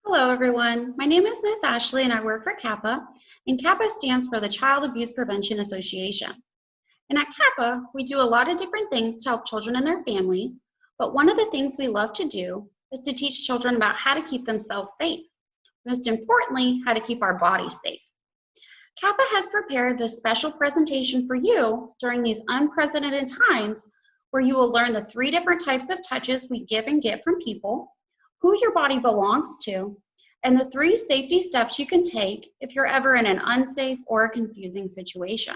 Hello, everyone. My name is Miss Ashley, and I work for CAPA, and CAPA stands for the Child Abuse Prevention Association. And at CAPA, we do a lot of different things to help children and their families, but one of the things we love to do is to teach children about how to keep themselves safe. Most importantly, how to keep our bodies safe. CAPA has prepared this special presentation for you during these unprecedented times where you will learn the 3 different types of touches we give and get from people, who your body belongs to, and the 3 safety steps you can take if you're ever in an unsafe or a confusing situation.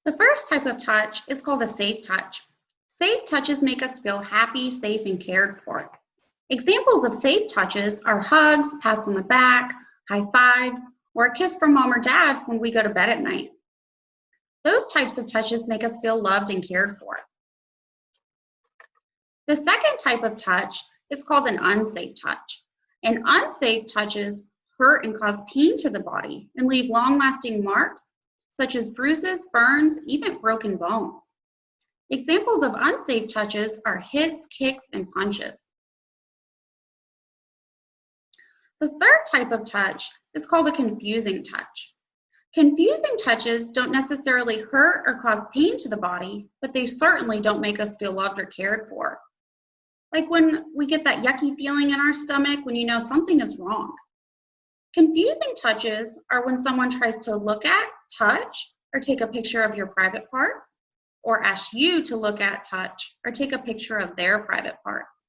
The first type of touch is called a safe touch. Safe touches make us feel happy, safe, and cared for. Examples of safe touches are hugs, pats on the back, high fives, or a kiss from mom or dad when we go to bed at night. Those types of touches make us feel loved and cared for. The second type of touch is called an unsafe touch. And unsafe touches hurt and cause pain to the body and leave long-lasting marks, such as bruises, burns, even broken bones. Examples of unsafe touches are hits, kicks, and punches. The third type of touch is called a confusing touch. Confusing touches don't necessarily hurt or cause pain to the body, but they certainly don't make us feel loved or cared for. Like when we get that yucky feeling in our stomach when you know something is wrong. Confusing touches are when someone tries to look at, touch, or take a picture of your private parts, or ask you to look at, touch, or take a picture of their private parts.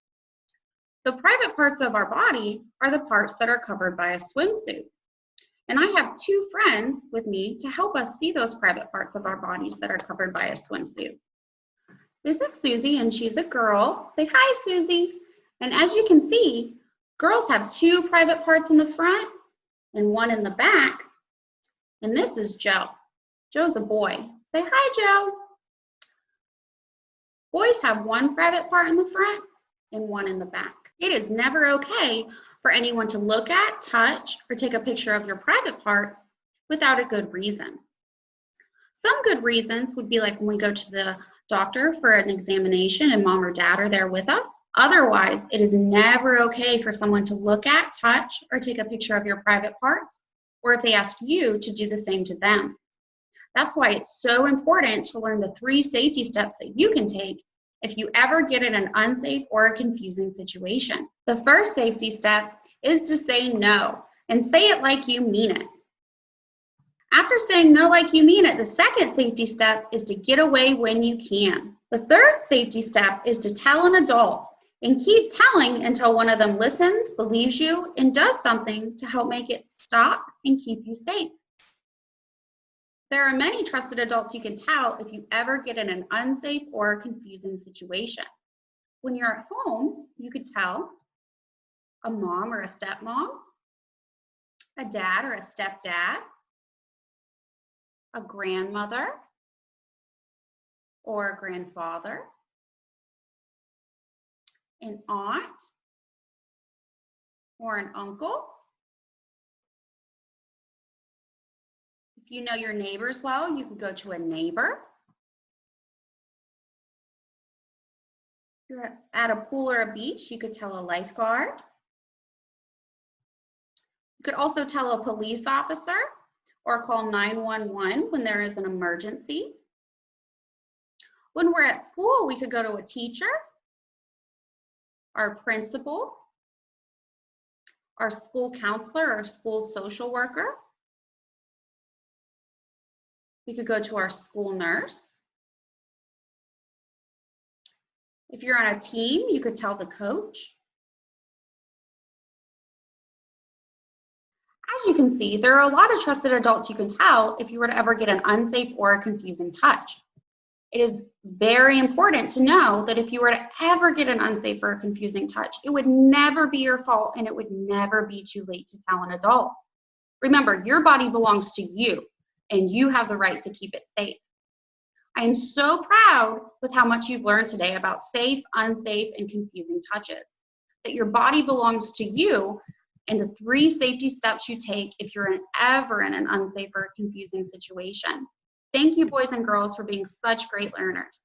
The private parts of our body are the parts that are covered by a swimsuit. And I have 2 friends with me to help us see those private parts of our bodies that are covered by a swimsuit. This is Susie, and she's a girl. Say hi, Susie. And as you can see, girls have 2 private parts in the front and 1 in the back. And this is Joe. Joe's a boy. Say hi, Joe. Boys have 1 private part in the front and 1 in the back. It is never okay for anyone to look at, touch, or take a picture of your private parts without a good reason. Some good reasons would be like when we go to the doctor for an examination and mom or dad are there with us. Otherwise, it is never okay for someone to look at, touch, or take a picture of your private parts, or if they ask you to do the same to them. That's why it's so important to learn the 3 safety steps that you can take if you ever get in an unsafe or a confusing situation. The first safety step is to say no, and say it like you mean it. After saying no like you mean it, the second safety step is to get away when you can. The third safety step is to tell an adult and keep telling until one of them listens, believes you, and does something to help make it stop and keep you safe. There are many trusted adults you can tell if you ever get in an unsafe or a confusing situation. When you're at home, you could tell a mom or a stepmom, a dad or a stepdad, a grandmother or a grandfather, an aunt or an uncle. If you know your neighbors well, you could go to a neighbor. If you're at a pool or a beach, you could tell a lifeguard. You could also tell a police officer or call 911 when there is an emergency. When we're at school, we could go to a teacher, our principal, our school counselor or school social worker. We could go to our school nurse. If you're on a team, you could tell the coach. As you can see, there are a lot of trusted adults you can tell if you were to ever get an unsafe or a confusing touch. It is very important to know that if you were to ever get an unsafe or a confusing touch, it would never be your fault and it would never be too late to tell an adult. Remember, your body belongs to you and you have the right to keep it safe. I am so proud with how much you've learned today about safe, unsafe, and confusing touches, that your body belongs to you and the 3 safety steps you take if you're ever in an unsafe or confusing situation. Thank you, boys and girls, for being such great learners.